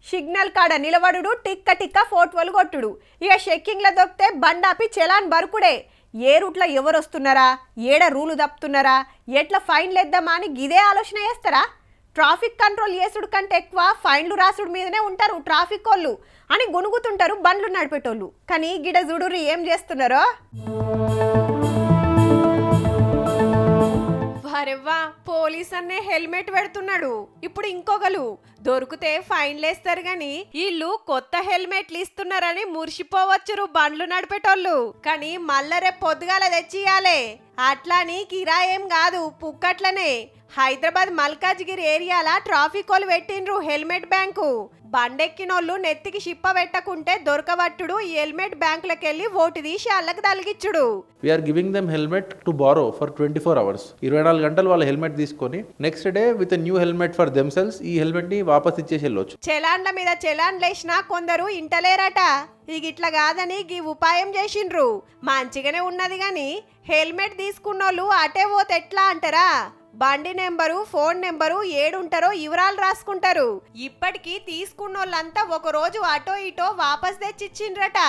Signal కాడ నిలబడుడు టిక్క టిక్క ఫోటోలు కొట్టుడు ఇక చెక్కింగ్ల దొక్కితే బండాపి చలాన్ బరుకుడే ఏ రూట్లో ఎవరు వస్తున్నారా ఏడ రూలు తప్పుతున్నారా ఎట్లా ఫైన్లు వేద్దామా అని గిదే ఆలోచన చేస్తారా ట్రాఫిక్ కంట్రోల్ చేసుడు కంటే ఎక్కువ ఫైన్లు రాసుడు మీదనే ఉంటారు ట్రాఫిక్ వాళ్ళు అని గునుగుతుంటారు బండ్లు నడిపేటోళ్ళు కానీ గిడ చూడురు ఏం చేస్తున్నారో వారెవ్వా పోలీస్ అన్నే హెల్మెట్ పెడుతున్నాడు ఇప్పుడు ఇంకొకరు దొరికితే ఫైన్లు వేస్తారు గాని వీళ్ళు కొత్త హెల్మెట్లు ఇస్తున్నారని మురిసిపోవచ్చురు బండ్లు నడిపేటోళ్ళు కానీ మళ్ళా రేపు పొద్దుగాల తెచ్చియాలే అట్లాని కిరాయేం కాదు పుక్కట్లనే హైదరాబాద్ మల్కాజ్గిరి ఏరియాల ట్రాఫిక్ వాళ్ళు పెట్టిండ్రు హెల్మెట్ బ్యాంకు బండెక్కినోళ్ళు నెత్తికి షిప్ప పెట్టకుంటే దొరకబట్టుడు ఈ హెల్మెట్ బ్యాంకులకెళ్ళి ఓటు తీసి అళ్ళకి తలిగిచ్చుడు. We're giving them helmet to borrow for 24 hours 24 గంటలు వాళ్ళ హెల్మెట్ తీసుకొని next day with new helmet for themselves ఈ హెల్మెట్ ని వాపస్ ఇచ్చేసి వెళ్ళొచ్చు. చలాన్ల మీద చలాన్లు వేసినా కొందరు ఇంటలేరట ఇక ఇట్లా కాదని ఈ ఉపాయం చేసిండ్రు మంచిగానే ఉన్నది గాని హెల్మెట్ తీసుకున్నోళ్ళు అటే పోతే ఎట్లా అంటారా బండి నెంబరు ఫోన్ నెంబరు ఏడుంటారో వివరాలు రాసుకుంటారు. ఇప్పటికీ తీసుకున్నోళ్ళంతా ఒక రోజు అటో ఇటో వాపస్ తెచ్చిచ్చిండ్రట.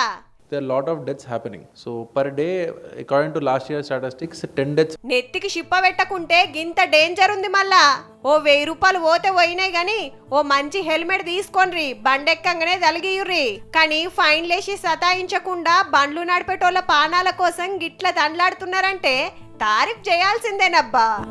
There are lot of deaths happening. So per day, according to last year's statistics, 10 deaths. నెత్తికి షిప్ప పెట్టకుంటే గింత డేంజర్ ఉంది మళ్ళా. ఓ 1000 రూపాయలు పోతే పోయినాయి గాని ఓ మంచి హెల్మెట్ తీసుకోండి బండెక్కంగానే తలిగియుర్రి. కానీ ఫైన్లేసి సతాయించకుండా బండ్లు నడిపేటోళ్ళ పానాల కోసం గిట్ల తండ్లాడుతున్నారంటే తారీఫ్ చేయాల్సిందేనబ్బా.